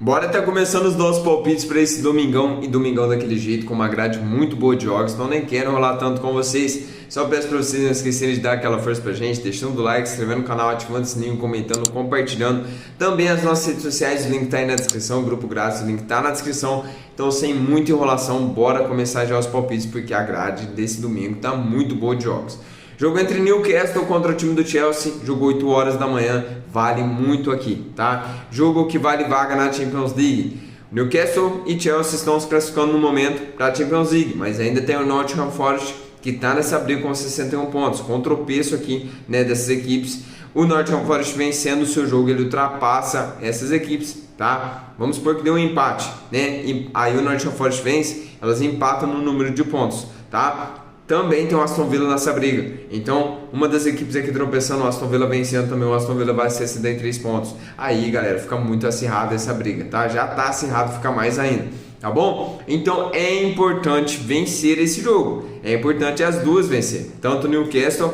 Bora tá começando os nossos palpites para esse domingão e domingão daquele jeito, com uma grade muito boa de jogos. Então nem quero enrolar tanto com vocês. Só peço para vocês não esquecerem de dar aquela força pra gente, deixando o like, se inscrevendo no canal, ativando o sininho, comentando, compartilhando. Também as nossas redes sociais, o link tá aí na descrição, o grupo grátis, o link tá na descrição. Então sem muita enrolação, bora começar já os palpites, porque a grade desse domingo tá muito boa de jogos. Jogo entre Newcastle contra o time do Chelsea, jogo 8 horas da manhã, vale muito aqui, tá? Jogo que vale vaga na Champions League. Newcastle e Chelsea estão se classificando no momento para a Champions League, mas ainda tem o Nottingham Forest que está nessa briga com 61 pontos, com tropeço aqui, né, dessas equipes. O Nottingham Forest vencendo o seu jogo, ele ultrapassa essas equipes, tá? Vamos supor que deu um empate, né? E aí o Nottingham Forest vence, elas empatam no número de pontos, tá? Também tem o Aston Villa nessa briga. Então, uma das equipes aqui tropeçando, o Aston Villa vencendo também, o Aston Villa vai ser 63 pontos. Aí, galera, fica muito acirrada essa briga, tá? Já tá acirrado, fica mais ainda, tá bom? Então, é importante vencer esse jogo. É importante as duas vencer, tanto o Newcastle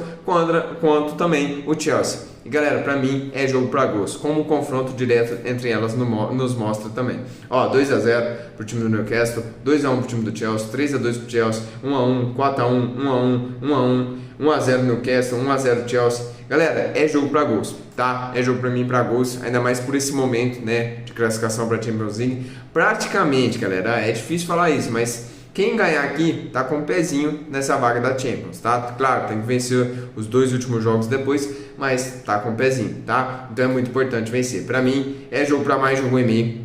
quanto também o Chelsea. E galera, pra mim é jogo pra gols, como o confronto direto entre elas nos mostra também. Ó, 2-0 pro time do Newcastle, 2-1 pro time do Chelsea, 3-2 pro Chelsea, 1-1, 4-1, 1-1, 1-1, 1-0 Newcastle, 1-0 Chelsea. Galera, é jogo pra gols, tá? É jogo pra mim pra gols, ainda mais por esse momento, né, de classificação pra Champions League. Praticamente, galera, é difícil falar isso, mas quem ganhar aqui tá com um pezinho nessa vaga da Champions, tá? Claro, tem que vencer os dois últimos jogos depois, mas tá com um pezinho, tá? Então é muito importante vencer. Pra mim, é jogo pra mais de 1,5.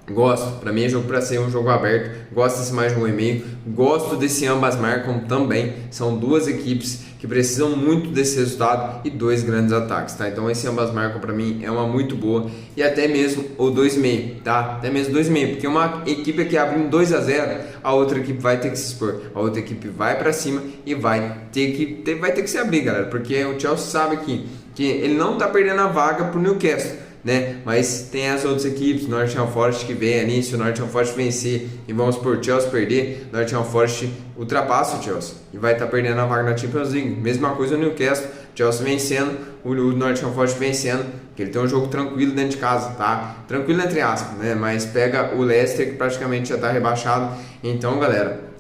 Gosto, pra mim é jogo pra ser um jogo aberto. Gosto desse mais de 1,5. Gosto desse ambas marcam também. São duas equipes que precisam muito desse resultado e dois grandes ataques, tá? Então esse ambas marcam pra mim é uma muito boa. E até mesmo o 2,5, tá? Até mesmo 2,5, porque uma equipe que abre um 2-0, a outra equipe vai ter que se expor. A outra equipe vai pra cima e vai ter que se abrir, galera. Porque o Chelsea sabe que ele não tá perdendo a vaga pro Newcastle, né? Mas tem as outras equipes, Nottingham Forest que vem ali. Se o Nottingham Forest vencer e vamos por Chelsea perder, Nottingham Forest ultrapassa o Chelsea e vai estar perdendo a vaga na Champions League. Mesma coisa no Newcastle, Chelsea vencendo, o Nottingham Forest vencendo, que ele tem um jogo tranquilo dentro de casa, tá? Tranquilo entre aspas, né? Mas pega o Leicester que praticamente já está rebaixado. Então, galera,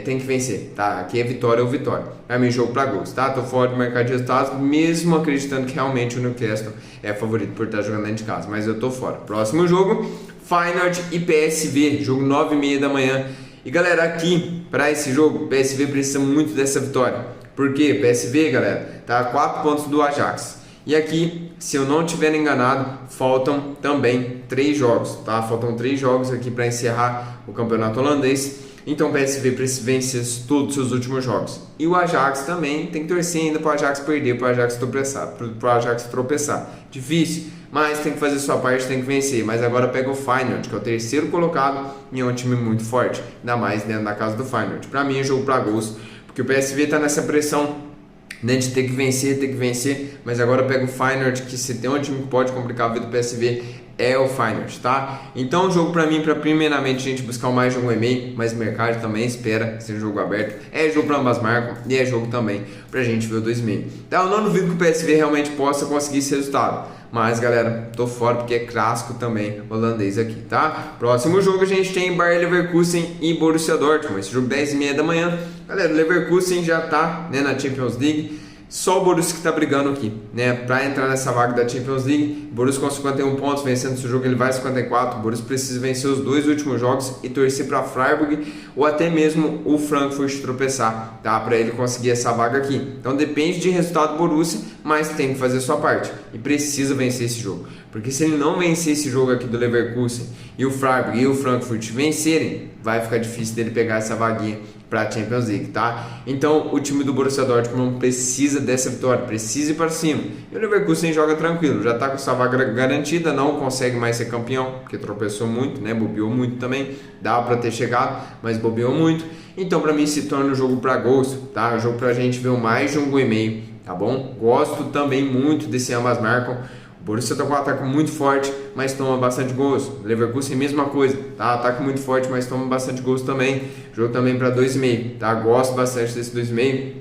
tem que vencer, tá? Aqui é vitória ou vitória. É meu jogo pra gols, tá? Tô fora do mercado de resultados, mesmo acreditando que realmente o Newcastle é favorito por estar jogando dentro de casa, mas eu tô fora. Próximo jogo, Feyenoord e PSV, jogo 9h30 da manhã. E galera, aqui, para esse jogo, o PSV precisa muito dessa vitória. Por quê? PSV, galera, tá a 4 pontos do Ajax. E aqui, se eu não estiver enganado, faltam também 3 jogos, tá? Faltam 3 jogos aqui para encerrar o campeonato holandês. Então o PSV precisa vencer todos os seus últimos jogos. E o Ajax também tem que torcer ainda para o Ajax perder, para o Ajax tropeçar. Difícil, mas tem que fazer sua parte, tem que vencer. Mas agora pega o Feyenoord, que é o terceiro colocado e é um time muito forte. Ainda mais dentro da casa do Feyenoord. Para mim é jogo para gols, porque o PSV está nessa pressão, né, de ter que vencer. Mas agora pega o Feyenoord, que se tem um time que pode complicar a vida do PSV, é o Feyenoord, tá? Então o jogo pra mim, pra primeiramente a gente buscar o mais de 1,5, mas o mercado também espera ser um jogo aberto. É jogo pra ambas marcam e é jogo também pra gente ver o 2,5. Então eu não duvido que o PSV realmente possa conseguir esse resultado. Mas galera, tô fora porque é clássico também holandês aqui, tá? Próximo jogo a gente tem Bayer Leverkusen e Borussia Dortmund. Esse jogo 10h30 da manhã. Galera, o Leverkusen já tá, né, na Champions League. Só o Borussia que está brigando aqui, né, para entrar nessa vaga da Champions League. O Borussia com 51 pontos, vencendo esse jogo, ele vai 54. O Borussia precisa vencer os dois últimos jogos e torcer para Freiburg ou até mesmo o Frankfurt tropeçar, tá, para ele conseguir essa vaga aqui. Então depende de resultado do Borussia, mas tem que fazer sua parte e precisa vencer esse jogo. Porque se ele não vencer esse jogo aqui do Leverkusen e o Freiburg e o Frankfurt vencerem, vai ficar difícil dele pegar essa vaguinha para a Champions League, tá? Então o time do Borussia Dortmund precisa dessa vitória, precisa ir para cima. E o Leverkusen joga tranquilo, já tá com sua vaga garantida, não consegue mais ser campeão, porque tropeçou muito, né? Bobeou muito também, dá para ter chegado, mas bobeou muito. Então para mim se torna um jogo para gols, tá? Um jogo pra gente ver mais de 1,5, tá bom? Gosto também muito desse ambas marcam. O Borussia está com um ataque muito forte, mas toma bastante gols. Leverkusen, mesma coisa, tá? Ataque muito forte, mas toma bastante gols também. Jogo também para 2,5, tá? Gosto bastante desse 2,5.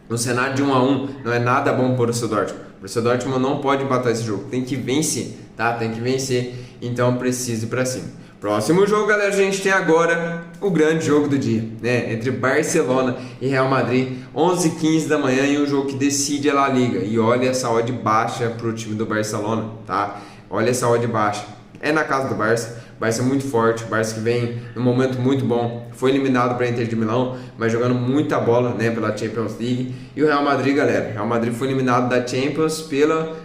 No cenário de 1-1, não é nada bom para o Borussia Dortmund. O Borussia Dortmund não pode empatar esse jogo, tem que vencer, tá? Tem que vencer, então precisa ir para cima. Próximo jogo, galera, a gente tem agora o grande jogo do dia, né? Entre Barcelona e Real Madrid, 11h15 da manhã, e um jogo que decide a La Liga. E olha essa odd baixa para o time do Barcelona, tá? Olha essa odd baixa. É na casa do Barça. Barça é muito forte, o Barça que vem num momento muito bom, foi eliminado para a Inter de Milão, mas jogando muita bola, né, pela Champions League. E o Real Madrid, galera, o Real Madrid foi eliminado da Champions pelo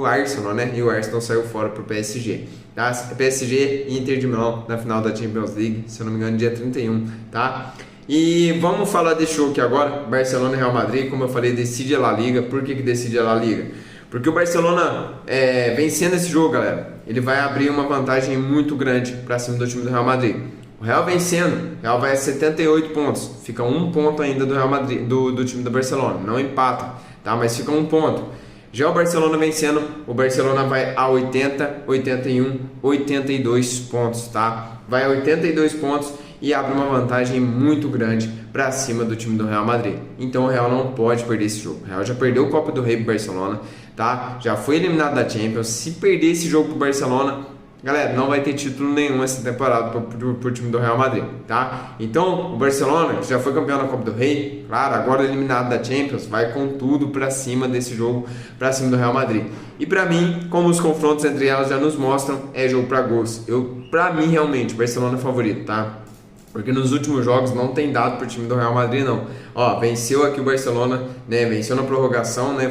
Arsenal, né, e o Arsenal saiu fora pro PSG, tá? PSG e Inter de Milão na final da Champions League, se eu não me engano, dia 31, tá? E vamos falar desse jogo aqui agora, Barcelona e Real Madrid, como eu falei, decide a La Liga. Por que decide a La Liga? Porque o Barcelona, vencendo esse jogo, galera, ele vai abrir uma vantagem muito grande para cima do time do Real Madrid. O Real vencendo, o Real vai a 78 pontos, fica um ponto ainda do Real Madrid, do time do Barcelona, não empata, tá? Mas fica um ponto. Já o Barcelona vencendo, o Barcelona vai a 80, 81, 82 pontos, tá? Vai a 82 pontos e abre uma vantagem muito grande para cima do time do Real Madrid. Então o Real não pode perder esse jogo. O Real já perdeu o Copa do Rei pro Barcelona, tá? Já foi eliminado da Champions. Se perder esse jogo pro Barcelona, galera, não vai ter título nenhum essa temporada pro time do Real Madrid, tá? Então o Barcelona, que já foi campeão da Copa do Rei, claro, agora eliminado da Champions, vai com tudo para cima desse jogo, para cima do Real Madrid. E para mim, como os confrontos entre elas já nos mostram, é jogo para gols. Para mim, realmente, o Barcelona é favorito, tá? Porque nos últimos jogos não tem dado pro time do Real Madrid, não. Ó, venceu aqui o Barcelona, né? Venceu na prorrogação, né?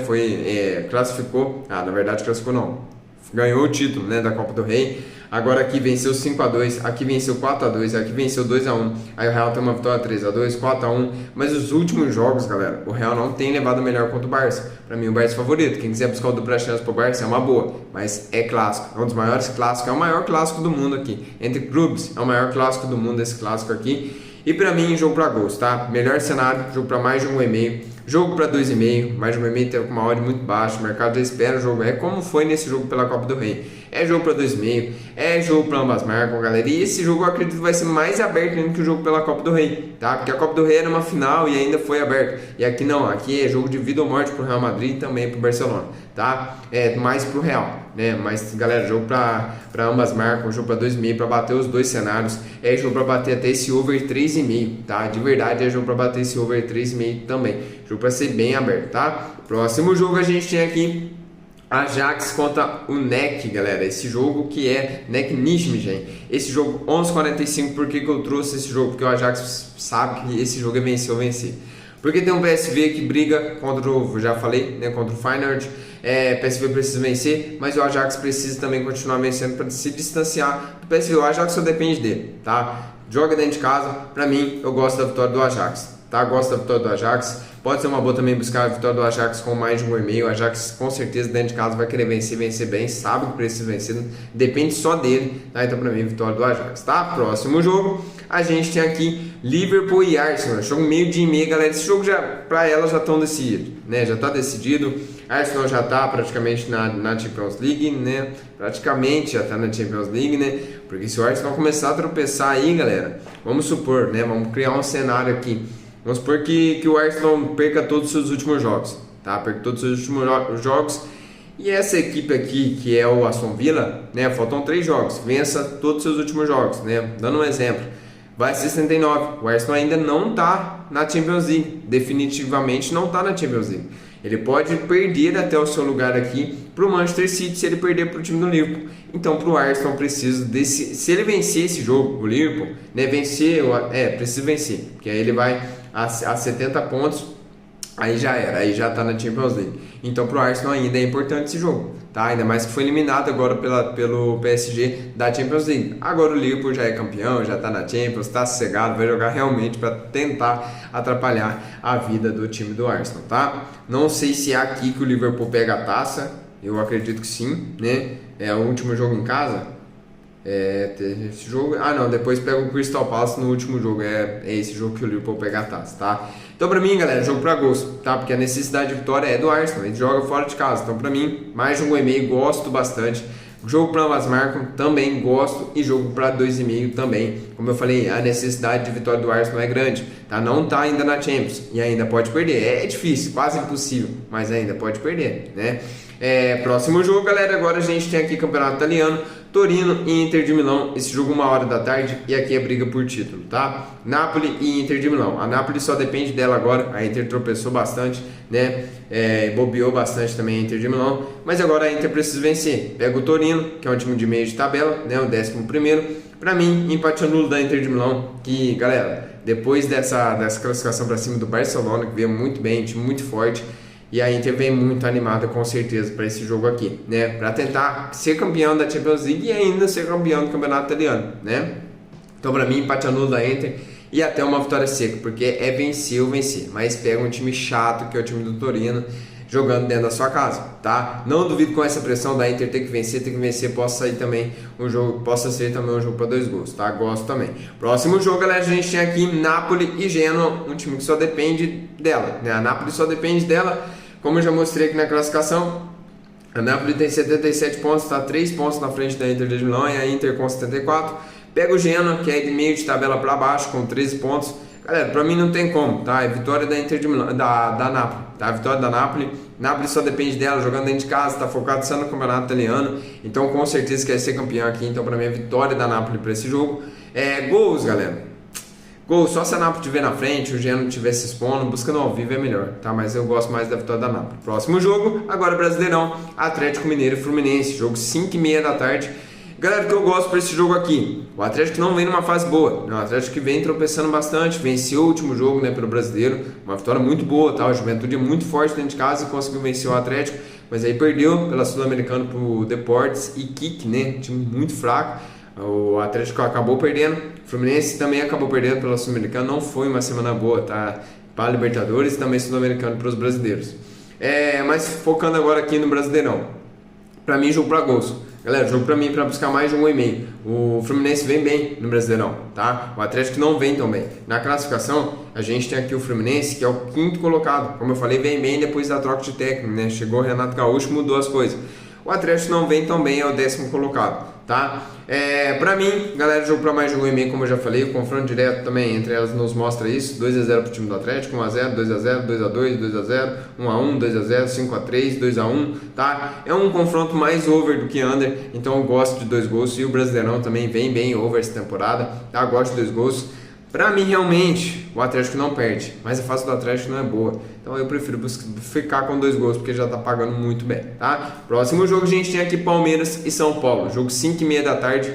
Classificou. Na verdade classificou não. Ganhou o título, né, da Copa do Rei. Agora aqui venceu 5-2, aqui venceu 4-2, aqui venceu 2-1. Aí o Real tem uma vitória 3-2, 4-1. Mas os últimos jogos, galera, o Real não tem levado melhor contra o Barça. Pra mim o Barça é favorito. Quem quiser buscar o dupla chance pro Barça é uma boa, mas é clássico. É um dos maiores clássicos, é o maior clássico do mundo aqui. Entre clubes, é o maior clássico do mundo esse clássico aqui. E pra mim, jogo pra gols, tá? Melhor cenário, jogo pra mais de 1,5. Jogo para 2,5, mais de 1,5 tem uma odd muito baixa, o mercado já espera o jogo, é como foi nesse jogo pela Copa do Rei. É jogo para 2,5, é jogo para ambas marcas, galera. E esse jogo eu acredito que vai ser mais aberto ainda que o jogo pela Copa do Rei, tá? Porque a Copa do Rei era uma final e ainda foi aberto. E aqui não, aqui é jogo de vida ou morte pro Real Madrid e também pro Barcelona, tá? É mais pro Real, né? Mas galera, jogo para ambas marcas, jogo para 2,5 para bater os dois cenários. É jogo para bater até esse over 3,5, tá? De verdade é jogo para bater esse over 3,5 também. Jogo para ser bem aberto, tá? Próximo jogo a gente tem aqui Ajax contra o NEC, galera. Esse jogo que é NEC Nijmegen. Esse jogo 11h45. Por que eu trouxe esse jogo? Porque o Ajax sabe que esse jogo é vencer ou vencer. Porque tem um PSV que briga contra o, já falei, né, contra o Feyenoord. PSV precisa vencer, mas o Ajax precisa também continuar vencendo para se distanciar do PSV. O Ajax só depende dele, tá? Joga dentro de casa. Para mim, eu gosto da vitória do Ajax, tá? Gosto da vitória do Ajax. Pode ser uma boa também buscar a vitória do Ajax com mais de 1,5. O Ajax com certeza dentro de casa vai querer vencer bem, sabe que precisa vencer, depende só dele, tá? Então pra mim vitória do Ajax, tá? Próximo jogo, a gente tem aqui Liverpool e Arsenal, jogo meio dia e meia, galera. Esse jogo já, pra elas já estão decididos, né? Já tá decidido. Arsenal já tá praticamente na Champions League, né? Praticamente já tá na Champions League, né? Porque se o Arsenal começar a tropeçar aí, galera, vamos supor, né? Vamos criar um cenário aqui. Vamos supor que o Arsenal perca todos os seus últimos jogos, tá? Perca todos os seus últimos jogos. E essa equipe aqui, que é o Aston Villa, né? Faltam 3 jogos. Vença todos os seus últimos jogos, né? Dando um exemplo. Vai 69. O Arsenal ainda não tá na Champions League. Definitivamente não tá na Champions League. Ele pode perder até o seu lugar aqui para o Manchester City se ele perder para o time do Liverpool. Então, para o Arsenal, precisa desse. Se ele vencer esse jogo, o Liverpool, né? Precisa vencer. Porque aí ele vai a 70 pontos. Aí já era, aí já tá na Champions League. Então pro Arsenal ainda é importante esse jogo, tá? Ainda mais que foi eliminado agora pelo PSG da Champions League. Agora o Liverpool já é campeão, já tá na Champions, tá sossegado, vai jogar realmente para tentar atrapalhar a vida do time do Arsenal, tá? Não sei se é aqui que o Liverpool pega a taça, eu acredito que sim, né? É o último jogo em casa. Esse jogo. Não, depois pega o Crystal Palace no último jogo. É esse jogo que o Liverpool pega a taça, tá? Então, pra mim, galera, jogo pra gols, tá? Porque a necessidade de vitória é do Arsenal, ele joga fora de casa. Então, pra mim, mais de 1,5, gosto bastante. Jogo pra ambas marcas, também gosto. E jogo pra 2,5 também. Como eu falei, a necessidade de vitória do Arsenal é grande, tá? Não tá ainda na Champions e ainda pode perder. É difícil, quase impossível, mas ainda pode perder, né? Próximo jogo, galera, agora a gente tem aqui Campeonato Italiano, Torino e Inter de Milão, esse jogo 1h da tarde e aqui é briga por título, tá? Napoli e Inter de Milão, a Napoli só depende dela agora, a Inter tropeçou bastante, né? Bobeou bastante também a Inter de Milão, mas agora a Inter precisa vencer, pega o Torino, que é um time de meio de tabela, né? O 11º, pra mim, empate nulo da Inter de Milão, que, galera, depois dessa classificação pra cima do Barcelona, que veio muito bem, time muito forte, e a Inter vem muito animada com certeza para esse jogo aqui, né? Para tentar ser campeão da Champions League e ainda ser campeão do Campeonato Italiano, né? Então para mim empate nulo da Inter e até uma vitória seca, porque é vencer ou vencer, mas pega um time chato que é o time do Torino jogando dentro da sua casa, tá? Não duvido com essa pressão da Inter ter que vencer, possa sair também um jogo, possa ser também um jogo para 2 gols, tá? Gosto também. Próximo jogo, galera, a gente tem aqui Napoli e Genoa, um time que só depende dela, né? A Napoli só depende dela, como eu já mostrei aqui na classificação. A Napoli tem 77 pontos, está 3 pontos na frente da Inter de Milão e a Inter com 74. Pega o Genoa, que é de meio de tabela para baixo, com 13 pontos. Galera, pra mim não tem como, tá? É vitória da Inter de Milão, da Napoli, tá? Vitória da Napoli. Napoli só depende dela, jogando dentro de casa, tá focado só no campeonato italiano. Então, com certeza quer ser campeão aqui. Então, pra mim, é vitória da Napoli pra esse jogo. Gols, galera. Gols, só se a Napoli estiver na frente, o Genoa estiver se expondo, buscando ao vivo é melhor, tá? Mas eu gosto mais da vitória da Napoli. Próximo jogo, agora Brasileirão, Atlético Mineiro e Fluminense. Jogo 5h30 da tarde. Galera, o que eu gosto para esse jogo aqui? O Atlético não vem numa fase boa, né? O Atlético que vem tropeçando bastante, venceu o último jogo, né, pelo Brasileiro, uma vitória muito boa, tá? O Juventude é muito forte dentro de casa e conseguiu vencer o Atlético, mas aí perdeu pela Sul-Americana pro Deportes e Kik, né? Time muito fraco. O Atlético acabou perdendo, o Fluminense também acabou perdendo pela Sul-Americana, não foi uma semana boa, tá? Para a Libertadores e também Sul-Americano para os brasileiros. Mas focando agora aqui no Brasileirão, para mim jogo para gols. Galera, jogo pra mim para buscar mais de 1,5. O Fluminense vem bem no Brasileirão, tá? O Atlético não vem tão bem. Na classificação, a gente tem aqui o Fluminense, que é o 5º colocado. Como eu falei, vem bem depois da troca de técnico, né? Chegou o Renato Gaúcho, mudou as coisas. O Atlético não vem tão bem, é o 10º colocado, tá? Pra mim, galera, jogo pra mais de 1,5, como eu já falei, o confronto direto também entre elas nos mostra isso. 2x0 pro time do Atlético, 1x0, 2x0, 2x2, 2x0, 1x1, 2x0, 5x3, 2x1, tá? É um confronto mais over do que under, então eu gosto de 2 gols. E o Brasileirão também vem bem over essa temporada, tá? Gosto de 2 gols. Pra mim, realmente, o Atlético não perde, mas a fase do Atlético não é boa. Então eu prefiro ficar com 2 gols, porque já tá pagando muito bem, tá? Próximo jogo a gente tem aqui Palmeiras e São Paulo, jogo 5h30 da tarde.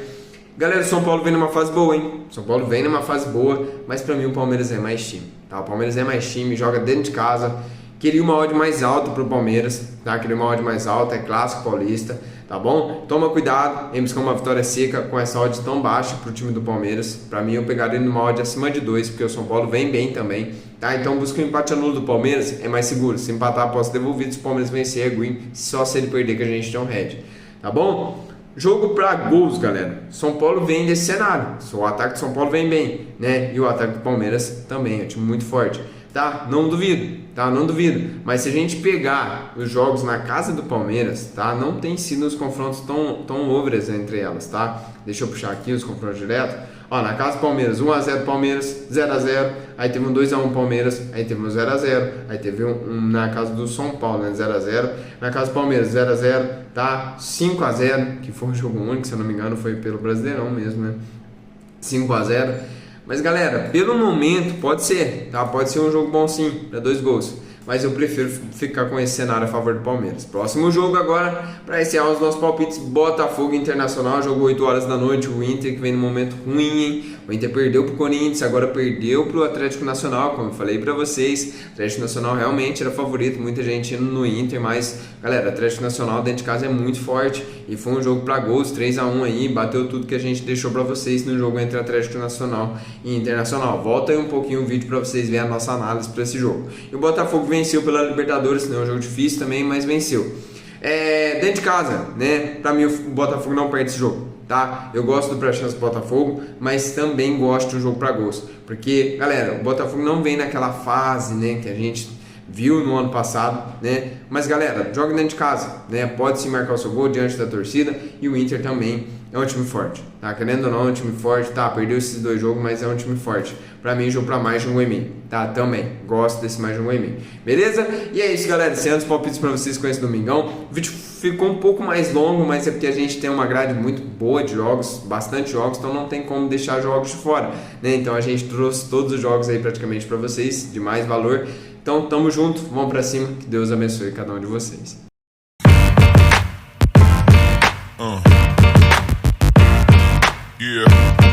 Galera, São Paulo vem numa fase boa, hein? São Paulo vem numa fase boa, mas pra mim o Palmeiras é mais time, tá? O Palmeiras é mais time, joga dentro de casa. Queria uma odd mais alta pro Palmeiras, tá? Queria uma odd mais alta, é clássico paulista, tá bom? Toma cuidado em buscar uma vitória seca com essa odd tão baixa pro time do Palmeiras. Pra mim eu pegaria numa odd acima de 2, porque o São Paulo vem bem também, tá? Então busca um empate nulo do Palmeiras, é mais seguro. Se empatar após devolvido, se o Palmeiras vencer é green, só se ele perder que a gente tem um head, tá bom? Jogo pra gols, galera. São Paulo vem desse cenário, o ataque de São Paulo vem bem, né? E o ataque do Palmeiras também, é um time muito forte, tá? Não duvido, tá? Não duvido. Mas se a gente pegar os jogos na casa do Palmeiras, tá? Não tem sido os confrontos tão overs entre elas, tá? Deixa eu puxar aqui os confrontos direto. Ó, na casa do Palmeiras, 1x0 Palmeiras, 0x0, aí teve um 2x1 Palmeiras, aí teve um 0x0, aí teve um na casa do São Paulo, né, 0x0, na casa do Palmeiras, 0x0, tá? 5x0, que foi um jogo único, se eu não me engano, foi pelo Brasileirão mesmo, né? 5x0. Mas galera, pelo momento pode ser, tá? Pode ser um jogo bom sim, para 2 gols. Mas eu prefiro ficar com esse cenário a favor do Palmeiras. Próximo jogo agora, para encerrar os nossos palpites, Botafogo Internacional, jogo 8 horas da noite, o Inter que vem no momento ruim, hein? O Inter perdeu pro Corinthians, agora perdeu pro Atlético Nacional, como eu falei para vocês. O Atlético Nacional realmente era favorito, muita gente indo no Inter, mas galera, o Atlético Nacional dentro de casa é muito forte e foi um jogo para gols, 3x1 aí, bateu tudo que a gente deixou para vocês no jogo entre Atlético Nacional e Internacional. Volta aí um pouquinho o vídeo para vocês verem a nossa análise para esse jogo. E o Botafogo venceu pela Libertadores, não é um jogo difícil também, mas venceu. Dentro de casa, né? Pra mim o Botafogo não perde esse jogo, tá? Eu gosto do pré-chance do Botafogo, mas também gosto do jogo pra gols, porque, galera, o Botafogo não vem naquela fase, né, que a gente viu no ano passado, né? Mas galera, joga dentro de casa, né? Pode se marcar o seu gol diante da torcida, e o Inter também é um time forte, tá? Querendo ou não, é um time forte, tá? Perdeu esses 2 jogos, mas é um time forte. Pra mim, jogo pra mais de 1,5, tá? Também, gosto desse mais de 1,5, beleza? E é isso, galera, sendo os palpites pra vocês com esse domingão. O vídeo ficou um pouco mais longo, mas é porque a gente tem uma grade muito boa de jogos, bastante jogos, então não tem como deixar jogos de fora, né? Então a gente trouxe todos os jogos aí praticamente pra vocês, de mais valor. Então tamo junto, vamos pra cima, que Deus abençoe cada um de vocês. Yeah.